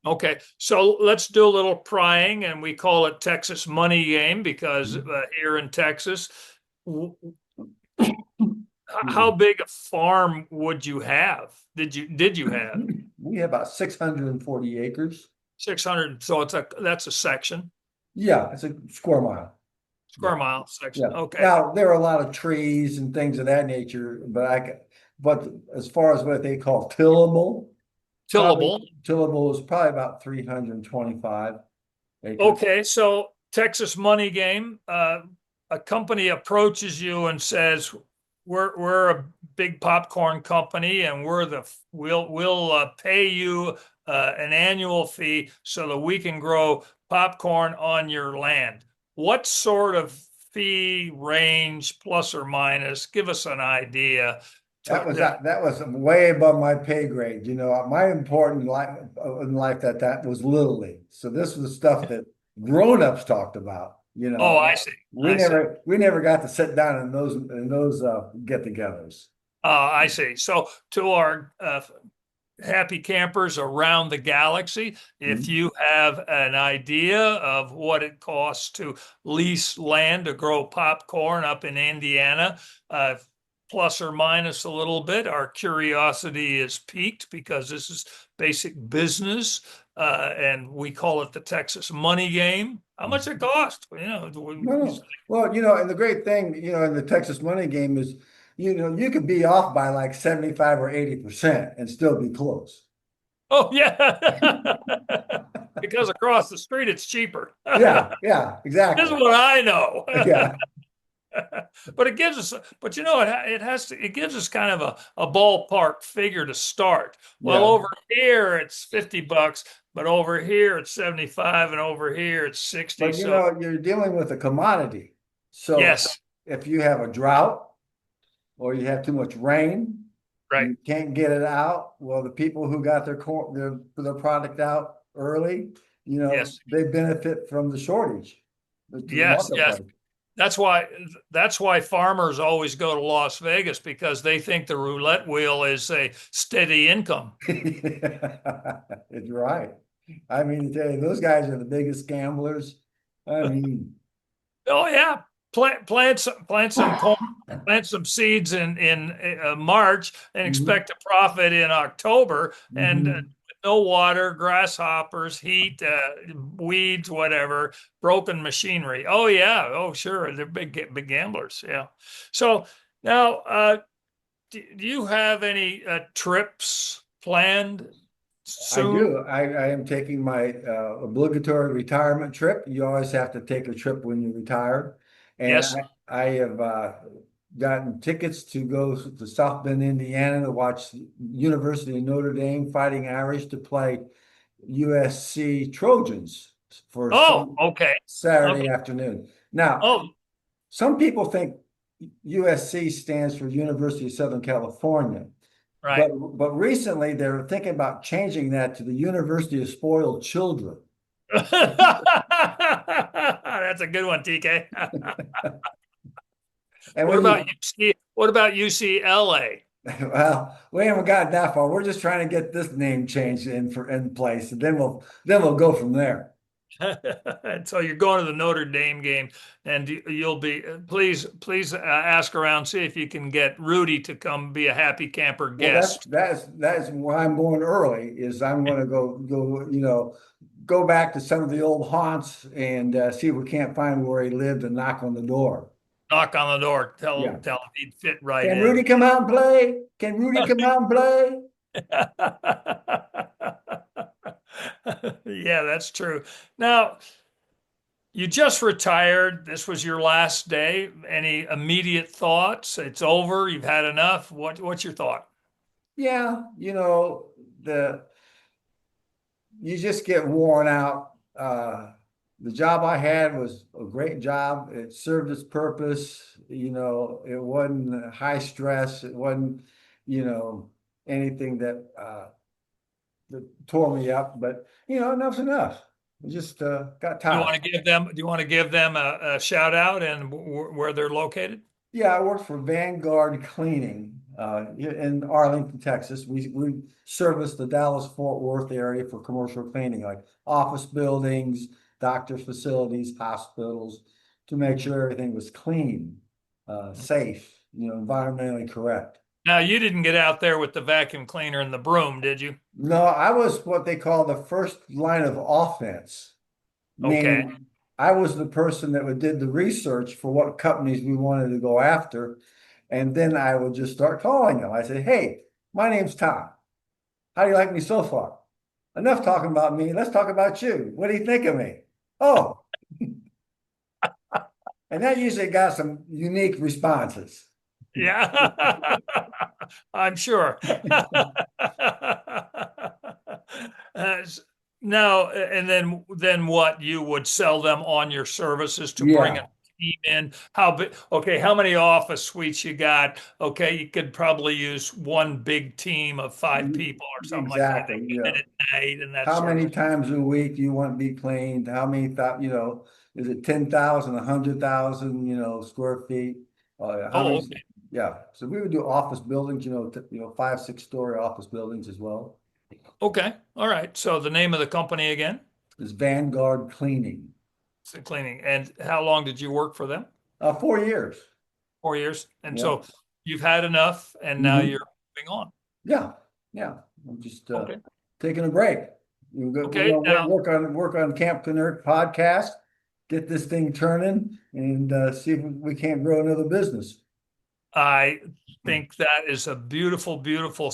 Speaker 2: Okay. So let's do a little prying, and we call it Texas Money Game because here in Texas, how big a farm would you have? Did you have
Speaker 1: We have about 640 acres.
Speaker 2: 600? So that's a section,
Speaker 1: Yeah, it's a square mile.
Speaker 2: square
Speaker 1: Yeah.
Speaker 2: mile section.
Speaker 1: Yeah.
Speaker 2: Okay.
Speaker 1: Now there are a lot of trees and things of that nature, but as far as what they call
Speaker 2: Tillable.
Speaker 1: tillable is probably about 325 acres.
Speaker 2: Okay. So Texas Money Game, a company approaches you and says, we're a big popcorn company, and we'll pay you an annual fee so that we can grow popcorn on your land. What sort of fee range, plus or minus? Give us an idea. To
Speaker 1: That was way above my pay grade. My important life in life that was Little League. So this was stuff that grown-ups talked about.
Speaker 2: oh, I see. I see.
Speaker 1: We never got to sit down in those get-togethers.
Speaker 2: I see. So to our happy campers around the galaxy, if
Speaker 1: Mhm.
Speaker 2: you have an idea of what it costs to lease land to grow popcorn up in Indiana, uh, plus or minus a little bit, our curiosity is piqued because this is basic business, and we call it the Texas money game. How much it cost?
Speaker 1: No, no. Well, and the great thing, in the Texas money game is, you could be off by like 75 or 80% and still be close.
Speaker 2: oh yeah, because across the street it's cheaper.
Speaker 1: Yeah, yeah,
Speaker 2: This is
Speaker 1: exactly.
Speaker 2: what I know.
Speaker 1: Yeah,
Speaker 2: But it gives us, but it has to, it gives us kind of a ballpark figure to start. Well,
Speaker 1: yeah.
Speaker 2: over here it's $50, but over here it's 75, and over here it's 60.
Speaker 1: But
Speaker 2: So
Speaker 1: you're dealing with a commodity. So
Speaker 2: yes,
Speaker 1: if you have a drought or you have too much rain,
Speaker 2: right.
Speaker 1: you can't get it out. Well, the people who got their product out early,
Speaker 2: Yes,
Speaker 1: they benefit from the shortage to the
Speaker 2: yes, yes.
Speaker 1: marketplace.
Speaker 2: That's why farmers always go to Las Vegas, because they think the roulette wheel is a steady income.
Speaker 1: It's right. I mean, tell you, those guys are the biggest gamblers. I mean,
Speaker 2: Oh yeah, plant some corn, plant some seeds in March, and
Speaker 1: mhm,
Speaker 2: expect a profit in October, and
Speaker 1: mhm.
Speaker 2: no water, grasshoppers, heat, weeds, whatever, broken machinery. Oh yeah, oh sure, they're big gamblers. Yeah. So now, do you have any trips planned
Speaker 1: I
Speaker 2: soon?
Speaker 1: do. I am taking my obligatory retirement trip. You always have to take a trip when you retire. And
Speaker 2: Yes.
Speaker 1: I have gotten tickets to go to South Bend, Indiana to watch University of Notre Dame Fighting Irish to play USC Trojans for
Speaker 2: Oh, okay.
Speaker 1: Saturday
Speaker 2: Okay.
Speaker 1: afternoon. Now,
Speaker 2: Oh,
Speaker 1: some people think USC stands for University of Southern California.
Speaker 2: right.
Speaker 1: But recently they were thinking about changing that to the University of Spoiled Children.
Speaker 2: That's a good one, TK.
Speaker 1: And
Speaker 2: What
Speaker 1: when
Speaker 2: about
Speaker 1: you,
Speaker 2: UC? What about UCLA?
Speaker 1: well, we haven't gotten that far. We're just trying to get this name changed in place, and then we'll go from there.
Speaker 2: And so you're going to the Notre Dame game, and you'll be please ask around, see if you can get Rudy to come be a happy camper
Speaker 1: Well, that's
Speaker 2: guest.
Speaker 1: that's that's why I'm going early. Is I'm going to go back to some of the old haunts and see if we can't find where he lived and knock on the door.
Speaker 2: Knock on the door,
Speaker 1: Yeah.
Speaker 2: tell him he'd fit right
Speaker 1: Can
Speaker 2: in.
Speaker 1: Rudy come out and play? Can Rudy come out and play?
Speaker 2: Yeah, that's true. Now, you just retired. This was your last day. Any immediate thoughts? It's over. You've had enough. What's your thought?
Speaker 1: Yeah, the you just get worn out. The job I had was a great job. It served its purpose. It wasn't high stress. It wasn't, anything that tore me up. But enough's enough. I just got
Speaker 2: You
Speaker 1: tired.
Speaker 2: want to give them? Do you want to give them a shout out and where they're located?
Speaker 1: Yeah, I worked for Vanguard Cleaning in Arlington, Texas. We service the Dallas-Fort Worth area for commercial cleaning, like office buildings, doctor facilities, hospitals, to make sure everything was clean, safe, environmentally correct.
Speaker 2: Now, you didn't get out there with the vacuum cleaner and the broom, did you?
Speaker 1: No, I was what they call the first line of offense,
Speaker 2: Okay.
Speaker 1: meaning I was the person that did the research for what companies we wanted to go after. And then I would just start calling them. I say, hey, my name's Tom. How do you like me so far? Enough talking about me. Let's talk about you. What do you think of me? Oh, and that usually got some unique responses.
Speaker 2: Yeah, I'm sure. Uh, Now, and then what? You would sell them on your services to bring a
Speaker 1: Yeah,
Speaker 2: team in. How big? Okay, how many office suites you got? Okay, you could probably use one big team of 5 people or something like that. They
Speaker 1: exactly.
Speaker 2: come
Speaker 1: Yeah.
Speaker 2: in at night and that
Speaker 1: How
Speaker 2: sort of
Speaker 1: many
Speaker 2: thing.
Speaker 1: times a week do you want to be cleaned? How many thou, is it 10,000, 100,000, square feet? How
Speaker 2: Oh,
Speaker 1: many?
Speaker 2: okay.
Speaker 1: Yeah. So we would do office buildings, 5, 6 story office buildings as well.
Speaker 2: Okay. All right. So the name of the company again?
Speaker 1: It's Vanguard Cleaning.
Speaker 2: It's the cleaning. And how long did you work for them?
Speaker 1: 4 years.
Speaker 2: 4 years. And
Speaker 1: Yeah.
Speaker 2: so you've had enough and now you're
Speaker 1: Hmm.
Speaker 2: moving on.
Speaker 1: Yeah. Yeah. I'm just
Speaker 2: Okay.
Speaker 1: taking a break. We're
Speaker 2: Okay.
Speaker 1: gonna
Speaker 2: Now,
Speaker 1: work on Camp Kennerk podcast, get this thing turning, and see if we can't grow another business.
Speaker 2: I think that is a beautiful, beautiful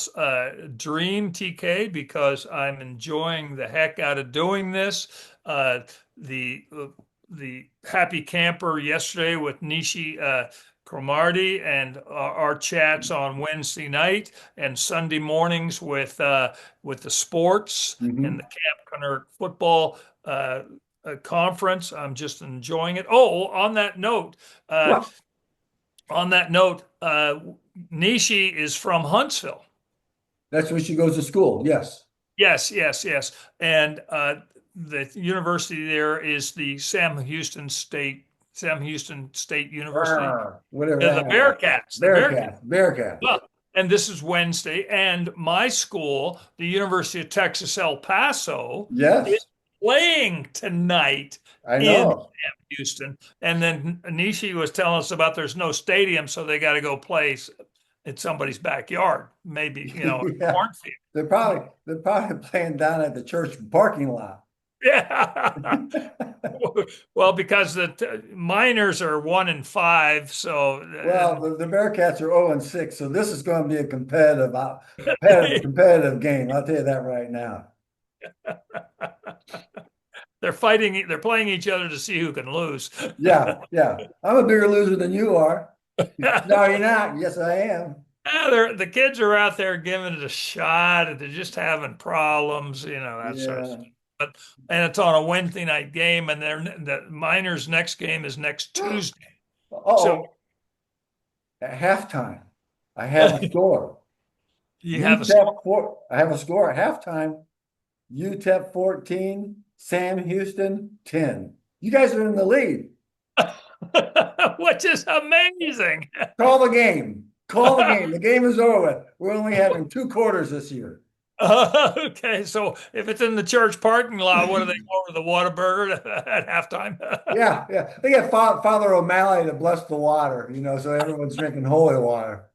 Speaker 2: dream, TK, because I'm enjoying the heck out of doing this. Uh, the happy camper yesterday with Nishi Cromarty and our chats on Wednesday night and Sunday mornings with the sports and the
Speaker 1: Hmm.
Speaker 2: Camp Connor football conference. I'm just enjoying it. Oh, uh,
Speaker 1: Well,
Speaker 2: on that note, Nishi is from Huntsville.
Speaker 1: that's when she goes to school. Yes.
Speaker 2: Yes, yes, yes. And the university there is the Sam Houston State University.
Speaker 1: Whatever
Speaker 2: The
Speaker 1: that is.
Speaker 2: Bearcats, the Bearcats.
Speaker 1: Bearcat. Bearcat.
Speaker 2: Well, and this is Wednesday. And my school, the University of Texas El Paso, is
Speaker 1: Yes,
Speaker 2: playing tonight
Speaker 1: I
Speaker 2: in
Speaker 1: know.
Speaker 2: Houston. And then Nishi was telling us about there's no stadium, so they got to go play in somebody's backyard, maybe, a
Speaker 1: Yeah.
Speaker 2: cornfield.
Speaker 1: They're probably playing down at the church parking lot.
Speaker 2: Yeah. Well, because the Miners are 1-5, so
Speaker 1: Well, the Bearcats are 0-6, so this is going to be a competitive game. I'll tell you that right now.
Speaker 2: they're fighting. They're playing each other to see who can lose.
Speaker 1: Yeah, yeah. I'm a bigger loser than you are. No, you're not. Yes, I am.
Speaker 2: Yeah, the kids are out there giving it a shot, and they're just having problems, that sort of
Speaker 1: Yeah.
Speaker 2: stuff. But and it's on a Wednesday night game, and the Miners' next game is next Tuesday. So
Speaker 1: Oh, at halftime, I have a score.
Speaker 2: you have a
Speaker 1: UTEP four. I have a score at halftime. UTEP 14, Sam Houston 10. You guys are in the lead.
Speaker 2: which is amazing.
Speaker 1: Call the game. Call the game. The game is over with. We're only having 2 quarters this year.
Speaker 2: Okay, so if it's in the church parking lot, what do they go over the Whataburger at halftime?
Speaker 1: Yeah, yeah. They got Father O'Malley to bless the water, so everyone's drinking holy water.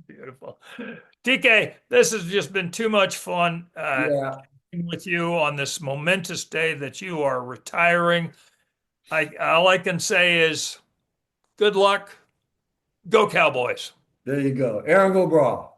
Speaker 2: Beautiful. TK, this has just been too much fun
Speaker 1: Yeah,
Speaker 2: with you on this momentous day that you are retiring. All I can say is good luck. Go Cowboys.
Speaker 1: there you go. Aaron Go Brawl.